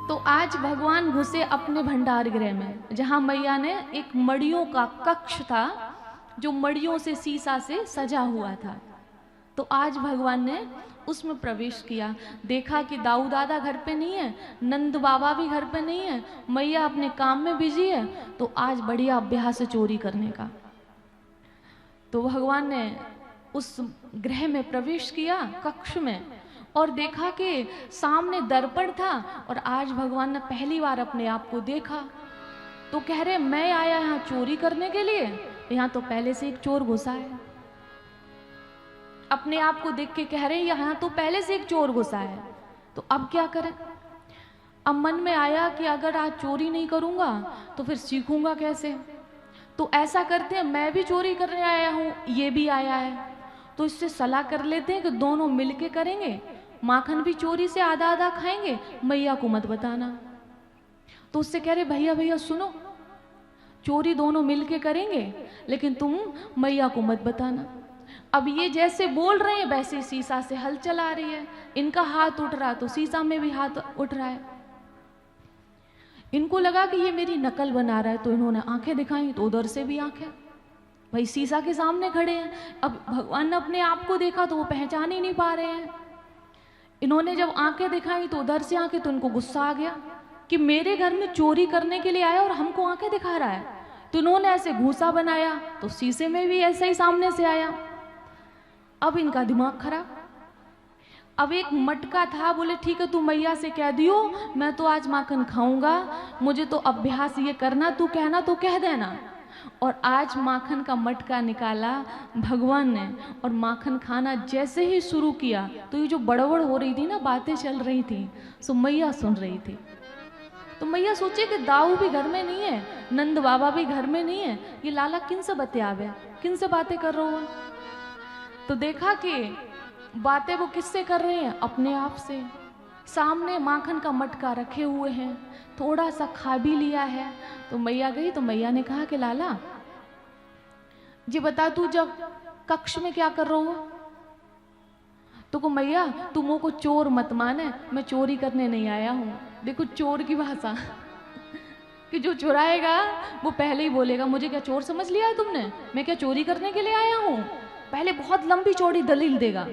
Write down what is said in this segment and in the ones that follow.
तो आज भगवान घुसे अपने भंडार गृह में, जहाँ मैया ने एक मड़ियों का कक्ष था जो मड़ियों से शीशा से सजा हुआ था। तो आज भगवान ने उसमें प्रवेश किया। देखा कि दाऊ दादा घर पे नहीं है, नंद बाबा भी घर पे नहीं है, मैया अपने काम में बिजी है। तो आज बढ़िया अभ्यास है चोरी करने का। तो भगवान ने उस गृह में प्रवेश किया, कक्ष में, और देखा कि सामने दर्पण था। और आज भगवान ने पहली बार अपने आप को देखा। तो कह रहे मैं आया यहाँ चोरी करने के लिए, यहाँ तो पहले से एक चोर घुसा है। अपने आप को देख के कह रहे यहाँ तो पहले से एक चोर घुसा है, तो अब क्या करें। अब मन में आया कि अगर आज चोरी नहीं करूंगा तो फिर सीखूंगा कैसे। तो ऐसा करते हैं, मैं भी चोरी करने आया हूँ, ये भी आया है, तो इससे सलाह कर लेते हैं कि दोनों मिलके करेंगे। माखन भी चोरी से आधा आधा खाएंगे, मैया को मत बताना। तो उससे कह रहे भैया भैया सुनो, चोरी दोनों मिलके करेंगे, लेकिन तुम मैया को मत बताना। अब ये जैसे बोल रहे हैं वैसे शीशा से हलचल आ रही है। इनका हाथ उठ रहा तो शीशा में भी हाथ उठ रहा है। इनको लगा कि ये मेरी नकल बना रहा है, तो इन्होंने आंखें दिखाई, तो उधर से भी आंखें। भाई शीशा के सामने खड़े हैं, अब भगवान ने अपने आप को देखा तो वो पहचान ही नहीं पा रहे हैं। इन्होंने जब आंखें दिखाई तो उधर से आंखें, तो इनको गुस्सा आ गया कि मेरे घर में चोरी करने के लिए आया और हमको आंखें दिखा रहा है। तो इन्होंने ऐसे घूसा बनाया, तो शीशे में भी ऐसे ही सामने से आया। अब इनका दिमाग खराब। अब एक मटका था, बोले ठीक है तू मैया से कह दियो, मैं तो आज माखन खाऊंगा, मुझे तो अभ्यास ये करना, तू कहना तो कह देना। और आज माखन का मटका निकाला भगवान ने, और माखन खाना जैसे ही शुरू किया तो ये जो बड़बड़ हो रही थी ना, बातें चल रही थी, सो मैया सुन रही थी। तो मैया सोचे कि दाऊ भी घर में नहीं है, नंद बाबा भी घर में नहीं है, ये लाला किन से बतियावे, किन से बातें कर रहा हो। तो देखा कि बातें वो किससे कर रहे हैं, अपने आप से। सामने माखन का मटका रखे हुए हैं, थोड़ा सा खा भी लिया है। तो मैया गई, तो मैया ने कहा कि लाला जी बता, तू जब कक्ष में क्या कर रहा हो। तो को मैया तू मुझको चोर मत माने, मैं चोरी करने नहीं आया हूँ। देखो चोर की भाषा कि जो चुराएगा वो पहले ही बोलेगा मुझे क्या चोर समझ लिया है तुमने, मैं क्या चोरी करने के लिए आया हूँ। पहले बहुत लंबी चौड़ी दलील देगा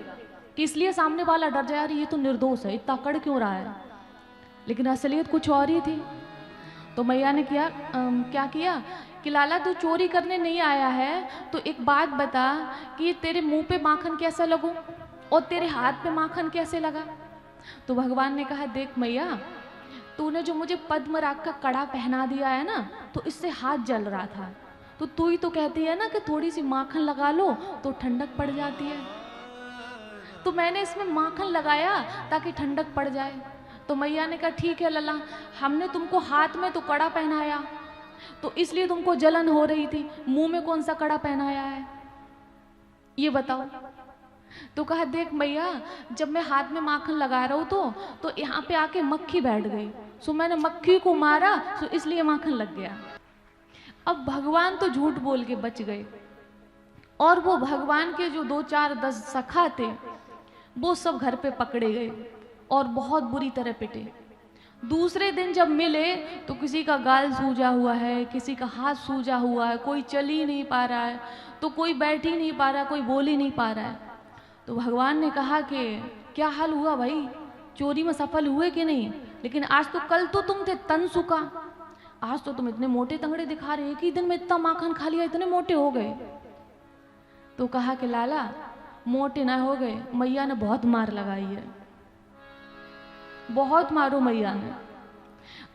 कि इसलिए सामने वाला डर जाए, ये तो निर्दोष है, इतना कड़ क्यों रहा है। लेकिन असलियत कुछ और ही थी। तो मैया ने क्या किया कि लाला तू चोरी करने नहीं आया है, तो एक बात बता कि तेरे मुंह पे माखन कैसा लगू और तेरे हाथ पे माखन कैसे लगा। तो भगवान ने कहा देख मैया, तूने जो मुझे पद्मराग का कड़ा पहना दिया है ना, तो इससे हाथ जल रहा था, तो तू ही तो कहती है ना कि थोड़ी सी माखन लगा लो तो ठंडक पड़ जाती है। तो मैंने इसमें माखन लगाया ताकि ठंडक पड़ जाए। तो मैया ने कहा ठीक है लला, हमने तुमको हाथ में तो कड़ा पहनाया, तो इसलिए तुमको जलन हो रही थी, मुंह में कौन सा कड़ा पहनाया है ये बताओ। तो कहा देख मैया, जब मैं हाथ में माखन लगा रहा हूँ तो यहाँ पे आके मक्खी बैठ गई, सो मैंने मक्खी को मारा, सो इसलिए माखन लग गया। अब भगवान तो झूठ बोल के बच गए, और वो भगवान के जो 2 4 10 सखा थे वो सब घर पे पकड़े गए और बहुत बुरी तरह पिटे। दूसरे दिन जब मिले तो किसी का गाल सूजा हुआ है, किसी का हाथ सूजा हुआ है, कोई चल ही नहीं पा रहा है, तो कोई बैठ ही नहीं पा रहा, कोई बोल ही नहीं पा रहा है। तो भगवान ने कहा कि क्या हाल हुआ भाई, चोरी में सफल हुए कि नहीं। लेकिन आज तो, कल तो तुम थे तन सुखा, आज तो तुम इतने मोटे तंगड़े दिखा रहे, एक ही दिन में इतना माखन खा लिया, इतने मोटे हो गए। तो कहा कि लाला मोटे ना हो गए, मैया ने बहुत मार लगाई है, बहुत मारो मैया ने।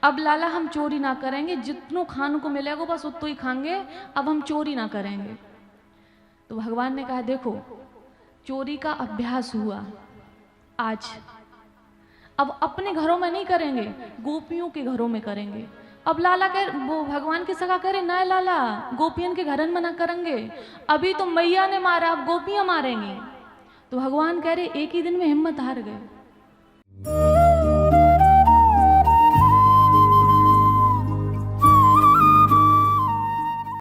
अब लाला हम चोरी ना करेंगे, जितनों खाने को मिलेगा बस उतना ही खाएंगे, अब हम चोरी ना करेंगे। तो भगवान ने कहा देखो चोरी का अभ्यास हुआ आज, अब अपने घरों में नहीं करेंगे, गोपियों के घरों में करेंगे। अब लाला कह, वो भगवान की सगा करे ना लाला, गोपियन के घरन में ना करेंगे, अभी तो मैया ने मारा, अब गोपियां मारेंगी। तो भगवान कह रहे एक ही दिन में हिम्मत हार गए।